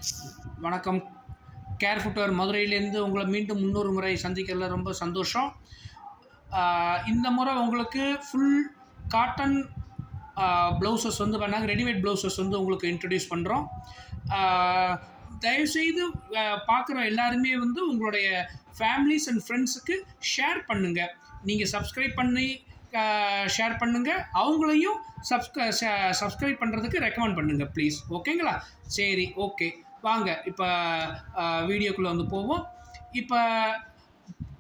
வணக்கம். Care footwear மதுரையிலேருந்து உங்களை மீண்டும் இன்னொரு முறை சந்திக்கிறதுல ரொம்ப சந்தோஷம். இந்த முறை உங்களுக்கு ஃபுல் காட்டன் ப்ளவுசஸ் வந்து பண்ணாங்க, ரெடிமேட் ப்ளவுசஸ் வந்து உங்களுக்கு இன்ட்ரடியூஸ் பண்ணுறோம். தயவுசெய்து பார்க்குற எல்லாருமே வந்து உங்களுடைய ஃபேமிலிஸ் அண்ட் ஃப்ரெண்ட்ஸுக்கு ஷேர் பண்ணுங்கள். நீங்கள் சப்ஸ்கிரைப் பண்ணி ஷேர் பண்ணுங்கள், அவங்களையும் சப்ஸ்கிரைப் பண்ணுறதுக்கு ரெக்கமெண்ட் பண்ணுங்கள் ப்ளீஸ். ஓகேங்களா? சரி, ஓகே, வாங்க இப்போ வீடியோக்குள்ளே வந்து போவோம். இப்போ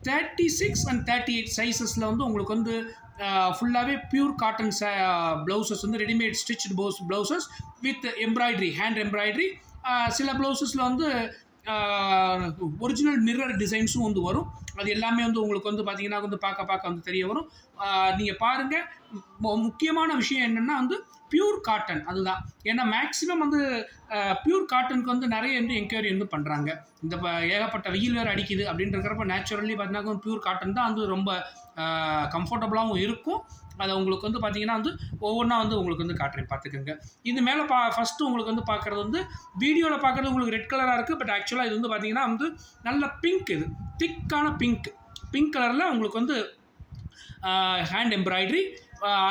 36 அண்ட் 38 சைஸஸில் வந்து உங்களுக்கு வந்து ஃபுல்லாகவே பியூர் காட்டன் ப்ளவுசஸ் வந்து readymade stitched blouses with embroidery, hand embroidery. சில ப்ளவுசஸில் வந்து ஒரிஜினல் மிரர் டிசைன்ஸும் வந்து வரும். அது எல்லாமே வந்து உங்களுக்கு வந்து பார்த்திங்கன்னா வந்து பார்க்க வந்து தெரிய வரும். நீங்கள் பாருங்கள். முக்கியமான விஷயம் என்னென்னா வந்து பியூர் காட்டன், அதுதான். ஏன்னா மேக்ஸிமம் வந்து பியூர் காட்டனுக்கு வந்து நிறைய வந்து என்கொயரி வந்து பண்ணுறாங்க. இந்த ஏகப்பட்ட வெயில் வேறு அடிக்குது அப்படின்றக்கிறப்ப நேச்சுரலி பார்த்தீங்கன்னா பியூர் காட்டன் தான் வந்து ரொம்ப கம்ஃபர்டபுளாகவும் இருக்கும். அதை உங்களுக்கு வந்து பார்த்திங்கன்னா வந்து ஒவ்வொன்றா வந்து உங்களுக்கு வந்து காட்டுறேன், பார்த்துக்கோங்க. இது மேலே ஃபஸ்ட்டு உங்களுக்கு வந்து பார்க்குறது வந்து வீடியோவில் பார்க்குறது உங்களுக்கு ரெட் கலராக இருக்குது. பட் ஆக்சுவலாக இது வந்து பார்த்திங்கன்னா வந்து நல்ல பிங்க், இது திக்கான பிங்க் கலரில் உங்களுக்கு வந்து ஹேண்ட் எம்ப்ராய்ட்ரி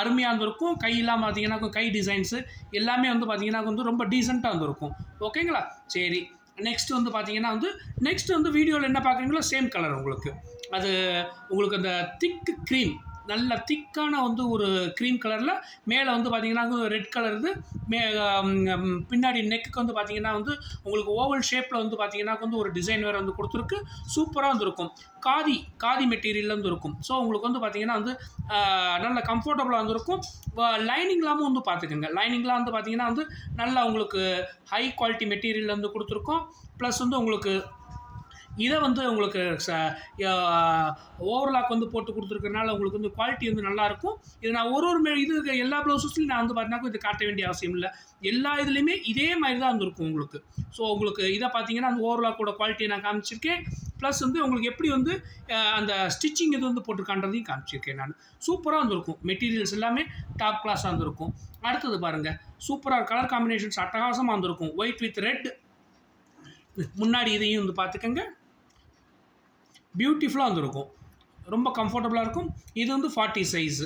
அருமையாக இருந்திருக்கும். கையெல்லாம் பார்த்தீங்கன்னா கை டிசைன்ஸு எல்லாமே வந்து பார்த்திங்கன்னா வந்து ரொம்ப டீசெண்டாக வந்துருக்கும். ஓகேங்களா? சரி, நெக்ஸ்ட் வந்து பார்த்திங்கன்னா வந்து நெக்ஸ்ட் வந்து வீடியோவில் என்ன பார்க்குறீங்களோ சேம் கலர் உங்களுக்கு. அது உங்களுக்கு அந்த திக்கு க்ரீம், நல்ல திக்கான வந்து ஒரு க்ரீம் கலரில் மேலே வந்து பார்த்திங்கன்னா ரெட் கலர். இது பின்னாடி நெக்குக்கு வந்து பார்த்திங்கன்னா வந்து உங்களுக்கு ஓவல் ஷேப்பில் வந்து பார்த்திங்கன்னா வந்து ஒரு டிசைன் வேறு வந்து கொடுத்துருக்கு. சூப்பராக வந்துருக்கும். காதி மெட்டீரியலில் வந்து இருக்கும். ஸோ உங்களுக்கு வந்து பார்த்திங்கன்னா வந்து நல்ல கம்ஃபர்டபுளாக வந்துருக்கும். லைனிங்லாமும் வந்து பார்த்துக்குங்க. லைனிங்லாம் வந்து பார்த்திங்கன்னா வந்து நல்லா உங்களுக்கு ஹை குவாலிட்டி மெட்டீரியல் வந்து கொடுத்துருக்கோம். ப்ளஸ் வந்து உங்களுக்கு இதை வந்து உங்களுக்கு ஓவர்லாக் வந்து போட்டு கொடுத்துருக்கறனால உங்களுக்கு வந்து குவாலிட்டி வந்து நல்லாயிருக்கும். இது நான் இது எல்லா ப்ளவுஸஸ்லையும் நான் வந்து பார்த்தீங்கன்னா இது காட்ட வேண்டிய அவசியம் இல்லை. எல்லா இதுலேயுமே இதே மாதிரி தான் வந்துருக்கும் உங்களுக்கு. ஸோ உங்களுக்கு இதை பார்த்தீங்கன்னா அந்த ஓவர்லாக்கோட குவாலிட்டியை நான் காமிச்சிருக்கேன். ப்ளஸ் வந்து உங்களுக்கு எப்படி வந்து அந்த ஸ்டிச்சிங் இது வந்து போட்டுருக்கான்றதையும் காமிச்சிருக்கேன் நான். சூப்பராக வந்துருக்கும். மெட்டீரியல்ஸ் எல்லாமே டாப் கிளாஸாக வந்துருக்கும். அடுத்தது பாருங்கள், சூப்பராக கலர் காம்பினேஷன்ஸ் அட்டகாசமாக வந்துருக்கும். White with red. முன்னாடி இதையும் வந்து பார்த்துக்கங்க, பியூட்டிஃபுல்லாக வந்துருக்கும். ரொம்ப கம்ஃபர்டபுளாக இருக்கும். இது வந்து 40 சைஸு.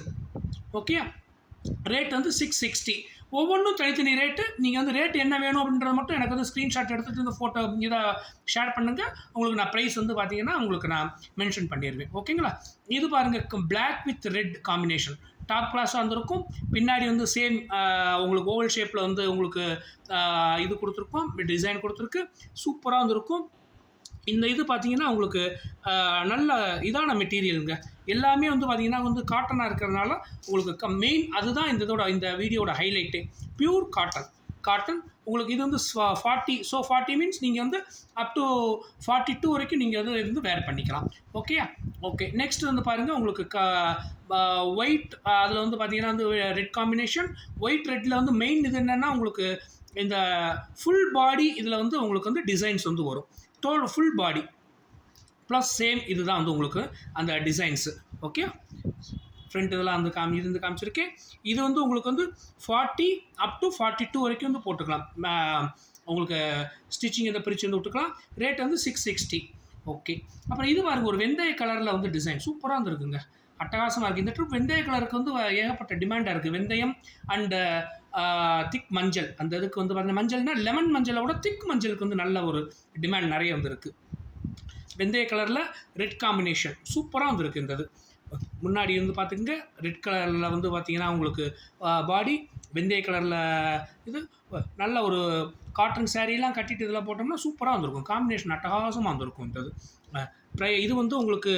ஓகே, ரேட் வந்து 660. ஒவ்வொன்றும் தனித்தனி ரேட்டு. நீங்கள் வந்து ரேட் என்ன வேணும் அப்படின்றத மட்டும் எனக்கு வந்து ஸ்க்ரீன்ஷாட் எடுத்துகிட்டு இந்த ஃபோட்டோ இதை ஷேர் பண்ணுங்கள். உங்களுக்கு நான் ப்ரைஸ் வந்து பார்த்தீங்கன்னா உங்களுக்கு நான் மென்ஷன் பண்ணிடுவேன். ஓகேங்களா? இது பாருங்கள், black with red combination top கிளாஸாக வந்துருக்கும். பின்னாடி வந்து சேம் உங்களுக்கு ஓவல் ஷேப்பில் வந்து உங்களுக்கு இது கொடுத்துருக்கோம், டிசைன் கொடுத்துருக்கு. சூப்பராக வந்துருக்கும். இந்த இது பார்த்தீங்கன்னா உங்களுக்கு நல்ல இதான மெட்டீரியலுங்க. எல்லாமே வந்து பார்த்திங்கன்னா வந்து காட்டனாக இருக்கிறதுனால உங்களுக்கு மெயின் அதுதான் இந்த வீடியோட ஹைலைட்டு. பியூர் காட்டன் உங்களுக்கு இது வந்து 40. ஸோ 40 மீன்ஸ் நீங்கள் வந்து அப் டு 42 வரைக்கும் நீங்கள் வந்து இருந்து வேர் பண்ணிக்கலாம். ஓகே, நெக்ஸ்ட் வந்து பாருங்கள், உங்களுக்கு ஒயிட் அதில் வந்து பார்த்திங்கன்னா வந்து ரெட் காம்பினேஷன். ஒயிட் ரெட்டில் வந்து மெயின் இது என்னென்னா உங்களுக்கு இந்த ஃபுல் பாடி இதில் வந்து உங்களுக்கு வந்து டிசைன்ஸ் வந்து வரும். ஃபுல் பாடி ப்ளஸ் சேம் இதுதான் வந்து உங்களுக்கு அந்த டிசைன்ஸு. ஓகே, ஃப்ரண்ட் இதெல்லாம் வந்து காமிச்சிருக்கேன். இது வந்து உங்களுக்கு வந்து 40 அப் டு 42 வரைக்கும் வந்து போட்டுக்கலாம். உங்களுக்கு ஸ்டிச்சிங் இதை பிரித்து வந்து விட்டுக்கலாம். ரேட் வந்து 660. ஓகே, அப்புறம் இது பாருங்கள், ஒரு வெந்தய கலரில் வந்து டிசைன் சூப்பராக வந்துருக்குங்க. அட்டகாசமாக இருக்குது. இந்த ட்ரிப் வெந்தய கலருக்கு வந்து ஏகப்பட்ட டிமாண்டாக இருக்குது. வெந்தயம் அண்டு திக் மஞ்சள், அந்த இதுக்கு வந்து பார்த்தீங்கன்னா மஞ்சள்னால் லெமன் மஞ்சளை விட திக் மஞ்சளுக்கு வந்து நல்ல ஒரு டிமாண்ட் நிறைய வந்துருக்கு. வெந்தய கலரில் ரெட் காம்பினேஷன் சூப்பராக வந்துருக்கு. இந்த இது முன்னாடி வந்து பார்த்துக்கங்க, ரெட் கலரில் வந்து பார்த்திங்கன்னா உங்களுக்கு பாடி வெந்தய கலரில் இது நல்ல ஒரு காட்டன் சாரீலாம் கட்டிட்டு இதெல்லாம் போட்டோம்னா சூப்பராக வந்துருக்கும். காம்பினேஷன் அட்டகாசமாக வந்துருக்கும். இந்த இது வந்து உங்களுக்கு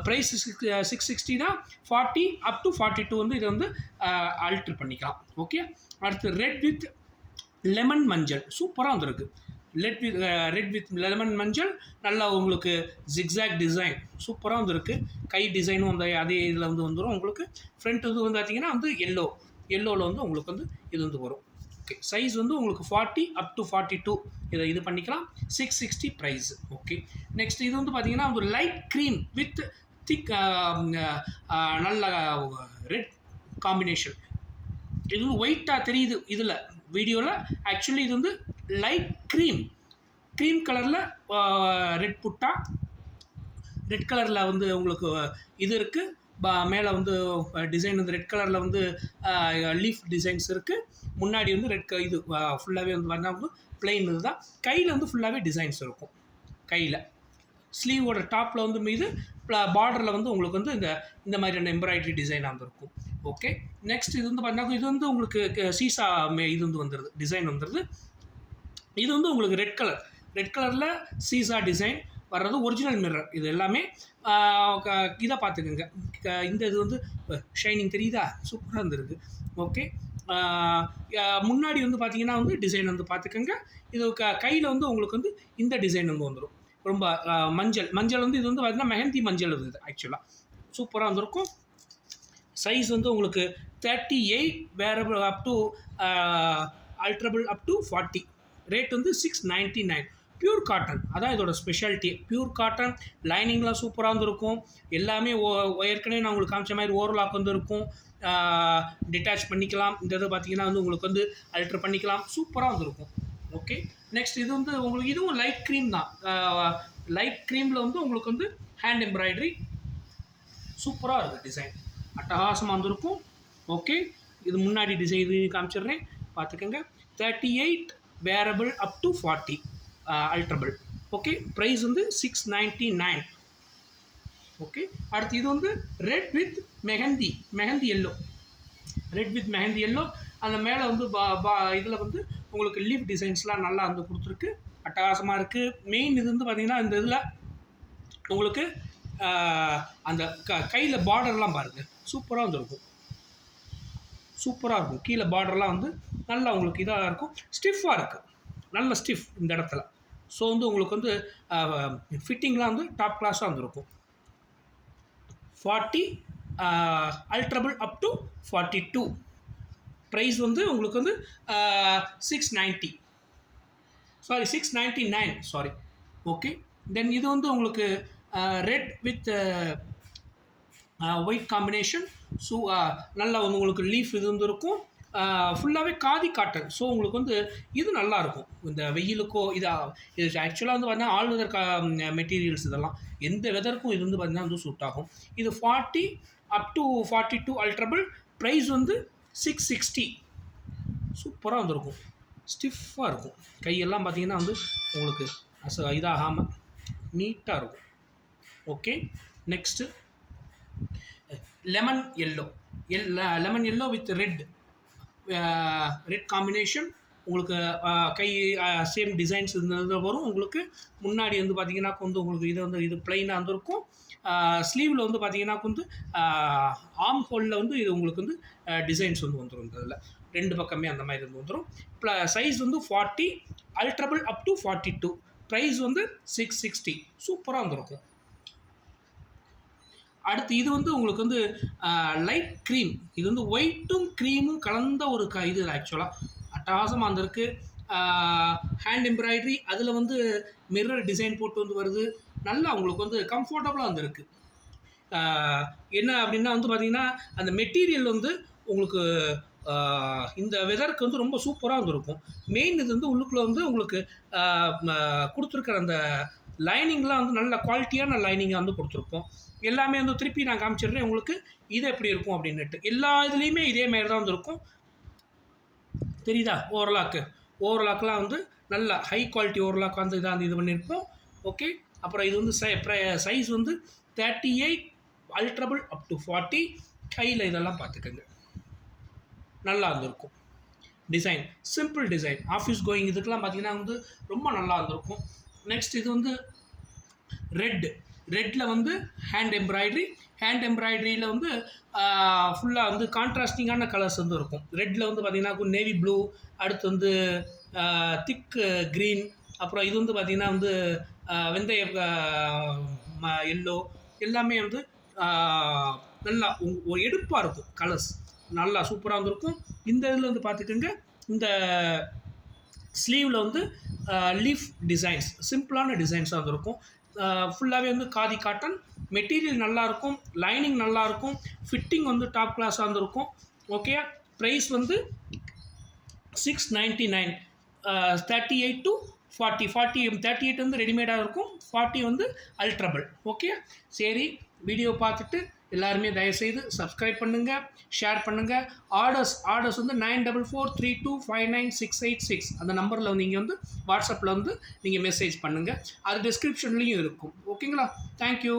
ப்ரைஸ் 660 தான். 40 அப் டு 42 வந்து இதை வந்து ஆல்ட்ரு பண்ணிக்கலாம். ஓகே, அடுத்து ரெட் வித் லெமன் மஞ்சள் சூப்பராக வந்துருக்கு. ரெட் வித் லெமன் மஞ்சள் நல்லா உங்களுக்கு ஜிக்ஸாக் டிசைன் சூப்பராக வந்துருக்கு. கை டிசைனும் அந்த அதே இதில் வந்து வந்துடும். உங்களுக்கு ஃப்ரண்ட் இது வந்து பார்த்திங்கன்னா வந்து எல்லோவில் வந்து உங்களுக்கு வந்து இது வந்து வரும். ஓகே, சைஸ் வந்து உங்களுக்கு 40 அப் டு 42 இதை இது பண்ணிக்கலாம். 660 ப்ரைஸ். ஓகே, நெக்ஸ்ட் இது வந்து பார்த்திங்கன்னா ஒரு லைட் க்ரீம் வித் திக் நல்ல ரெட் காம்பினேஷன். இது வந்து ஒயிட்டாக தெரியுது இதில் வீடியோவில். ஆக்சுவலி இது வந்து லைட் க்ரீம் க்ரீம் கலரில் ரெட் புட்டா, ரெட் கலரில் வந்து உங்களுக்கு இது இருக்குது. மேலே வந்து டிசைன் வந்து ரெட் கலரில் வந்து லீஃப் டிசைன்ஸ் இருக்குது. முன்னாடி வந்து இது ஃபுல்லாகவே வந்து பார்த்தீங்கன்னா பிளெயின் இதுதான். கையில் வந்து ஃபுல்லாகவே டிசைன்ஸ் இருக்கும். கையில் ஸ்லீவோட டாப்பில் வந்து மீது பார்டரில் வந்து உங்களுக்கு வந்து இந்த மாதிரியான எம்ப்ராய்டரி டிசைனாக வந்துருக்கும். ஓகே, நெக்ஸ்ட் இது வந்து பார்த்தீங்கன்னா இது வந்து உங்களுக்கு சீசா இது வந்து வந்துடுது, டிசைன் வந்துடுது. இது வந்து உங்களுக்கு ரெட் கலரில் சீசா டிசைன் வர்றது ஒரிஜினல் மிரர். இது எல்லாமே இதை பார்த்துக்குங்க. இந்த இது வந்து ஷைனிங் தெரியுதா, சூப்பராக இருந்திருக்கு. ஓகே, முன்னாடி வந்து பார்த்தீங்கன்னா வந்து டிசைன் வந்து பார்த்துக்கோங்க. இது கையில் வந்து உங்களுக்கு வந்து இந்த டிசைன் வந்து வந்துடும். ரொம்ப மஞ்சள் வந்து இது வந்து பார்த்தீங்கன்னா மெஹந்தி மஞ்சள் இருக்குது. ஆக்சுவலாக சூப்பராக வந்துருக்கும். சைஸ் வந்து உங்களுக்கு 38 wearable up to alterable up to 40. Rate வந்து 699. பியூர் காட்டன், அதான் இதோட ஸ்பெஷாலிட்டி. பியூர் காட்டன், லைனிங்லாம் சூப்பராக வந்துருக்கும். எல்லாமே ஏற்கனவே நான் உங்களுக்கு காமிச்ச மாதிரி ஓவர்லாக் வந்து இருக்கும். டிட்டாச் பண்ணிக்கலாம். இந்த இது பார்த்தீங்கன்னா வந்து உங்களுக்கு வந்து அல்ட்ரு பண்ணிக்கலாம். சூப்பராக வந்துருக்கும். ஓகே, நெக்ஸ்ட் இது வந்து உங்களுக்கு இதுவும் லைட் க்ரீம் தான். லைட் க்ரீமில் வந்து உங்களுக்கு வந்து ஹேண்ட் எம்ப்ராய்டரி சூப்பராக இருக்குது. டிசைன் அட்டகாசமாக வந்துருக்கும். ஓகே, இது முன்னாடி டிசைன் இது காமிச்சிடுறேன், பார்த்துக்கோங்க. 38 wearable up to 40 alterable. Okay, price வந்து 699. ஓகே, அடுத்து இது வந்து red with mehndi yellow. Red with mehndi yellow. அந்த மேலே வந்து இதில் வந்து உங்களுக்கு லீஃப் டிசைன்ஸ்லாம் நல்லா வந்து கொடுத்துருக்கு. அட்டகாசமாக இருக்குது. மெயின் இது வந்து பார்த்திங்கன்னா இந்த இதில் உங்களுக்கு அந்த கையில் பார்டர்லாம் பாருங்கள், சூப்பராக வந்துருக்கும். சூப்பராக இருக்கும். கீழே பார்டர்லாம் வந்து நல்லா உங்களுக்கு இதாக இருக்கும். ஸ்டிஃபாக இருக்குது, நல்ல ஸ்டிஃப் இந்த இடத்துல. ஸோ வந்து உங்களுக்கு வந்து ஃபிட்டிங்லாம் வந்து டாப் கிளாஸாக வந்துருக்கும். 40 அல்ட்ரபிள் அப் டு 42. ப்ரைஸ் வந்து உங்களுக்கு வந்து 699. சாரி. ஓகே, தென் இது வந்து உங்களுக்கு red with white combination. So நல்லா வந்து உங்களுக்கு லீஃப் இது வந்து இருக்கும். ஃபுல்லாகவே காதி காட்டன். ஸோ உங்களுக்கு வந்து இது நல்லாயிருக்கும் இந்த வெயிலுக்கோ. இது ஆக்சுவலாக வந்து பார்த்தீங்கன்னா ஆல் வெதர் மெட்டீரியல்ஸ். இதெல்லாம் எந்த வெதருக்கும் இது வந்து பார்த்தீங்கன்னா வந்து சூட் ஆகும். இது 40 அப் டு 42 அல்ட்ரபிள். ப்ரைஸ் வந்து 660. சூப்பராக வந்துருக்கும். ஸ்டிஃபாக இருக்கும். கையெல்லாம் பார்த்தீங்கன்னா வந்து உங்களுக்கு இதாகாமல் நீட்டாக இருக்கும். Okay, next lemon yellow with red combination. உங்களுக்கு கை சேம் டிசைன்ஸ் இருந்தது வரும். உங்களுக்கு முன்னாடி வந்து பார்த்தீங்கன்னா வந்து உங்களுக்கு இது பிளைனாக வந்துருக்கும். ஸ்லீவில் வந்து பார்த்தீங்கன்னா வந்து ஆர்ம் ஹோலில் வந்து இது உங்களுக்கு வந்து டிசைன்ஸ் வந்து வந்துடும். இதில் ரெண்டு பக்கமே அந்த மாதிரி இருந்து வந்துடும். சைஸ் வந்து 40 அல்ட்ரபிள் அப் டு 42. ப்ரைஸ் வந்து 660. சூப்பராக வந்துருக்கும். அடுத்து இது வந்து உங்களுக்கு வந்து லைட் க்ரீம். இது வந்து ஒயிட்டும் க்ரீமும் கலந்த ஒரு இது ஆக்சுவலாக அட்டகாசமாக வந்திருக்கு. ஹேண்ட் எம்ப்ராய்டரி, அதில் வந்து மிரர் டிசைன் போட்டு வந்து வருது. நல்லா உங்களுக்கு வந்து கம்ஃபர்டபுளாக வந்துருக்கு. என்ன அப்படின்னா வந்து பார்த்திங்கன்னா அந்த மெட்டீரியல் வந்து உங்களுக்கு இந்த வெதருக்கு வந்து ரொம்ப சூப்பராக வந்துருக்கும். மெயின் இது வந்து உள்ளுக்குள்ளே வந்து உங்களுக்கு கொடுத்துருக்கிற அந்த லைனிங்லாம் வந்து நல்ல குவாலிட்டியான லைனிங்காக வந்து கொடுத்துருக்கோம். எல்லாமே வந்து திருப்பி நான் காமிச்சிடுறேன் உங்களுக்கு இது எப்படி இருக்கும் அப்படின்னுட்டு. எல்லா இதுலேயுமே இதே மாதிரி தான் வந்துருக்கும். தெரியுதா? ஓவர்லாக்லாம் வந்து நல்ல ஹை குவாலிட்டி ஓவர்லாக் வந்து இதாக வந்து இது பண்ணியிருப்போம். ஓகே, அப்புறம் இது வந்து சைஸ் வந்து 38 அல்ட்ரபிள் அப் டு 40. கையில் இதெல்லாம் பார்த்துக்கோங்க, நல்லா இருந்திருக்கும். Design simple design, office going இதுக்கெலாம் பார்த்தீங்கன்னா வந்து ரொம்ப நல்லா இருந்திருக்கும். நெக்ஸ்ட் இது வந்து ரெட்டில் வந்து ஹேண்ட் எம்ப்ராய்டரியில் வந்து ஃபுல்லாக வந்து கான்ட்ராஸ்டிங்கான கலர்ஸ் வந்து இருக்கும். ரெட்டில் வந்து பார்த்திங்கன்னா நேவி ப்ளூ, அடுத்து வந்து திக் க்ரீன், அப்புறம் இது வந்து பார்த்திங்கன்னா வந்து வெந்தய எல்லோ, எல்லாமே வந்து நல்லா எடுப்பாக இருக்கும். கலர்ஸ் நல்லா சூப்பராக வந்துருக்கும். இந்த இதில் வந்து பார்த்துக்கோங்க, இந்த ஸ்லீவில் வந்து லீஃப் டிசைன்ஸ் சிம்பிளான டிசைன்ஸாக வந்துருக்கும். ஃபுல்லாகவே வந்து காதி காட்டன் மெட்டீரியல் நல்லாயிருக்கும், லைனிங் நல்லாயிருக்கும், ஃபிட்டிங் வந்து டாப் கிளாஸாக வந்துருக்கும். ஓகே, ப்ரைஸ் வந்து 699. 38 to 40 38 வந்து ரெடிமேடாக இருக்கும், 40 வந்து அல்ட்ரபிள். ஓகே, சரி. வீடியோ பார்த்துட்டு எல்லாருமே தயவுசெய்து சப்ஸ்கிரைப் பண்ணுங்கள், ஷேர் பண்ணுங்கள். ஆர்டர்ஸ் வந்து 9443259686 அந்த நம்பரில் வந்து நீங்கள் வந்து வாட்ஸ்அப்பில் வந்து நீங்கள் மெசேஜ் பண்ணுங்கள். அது டிஸ்கிரிப்ஷன்லேயும் இருக்கும். ஓகேங்களா? தேங்க்யூ.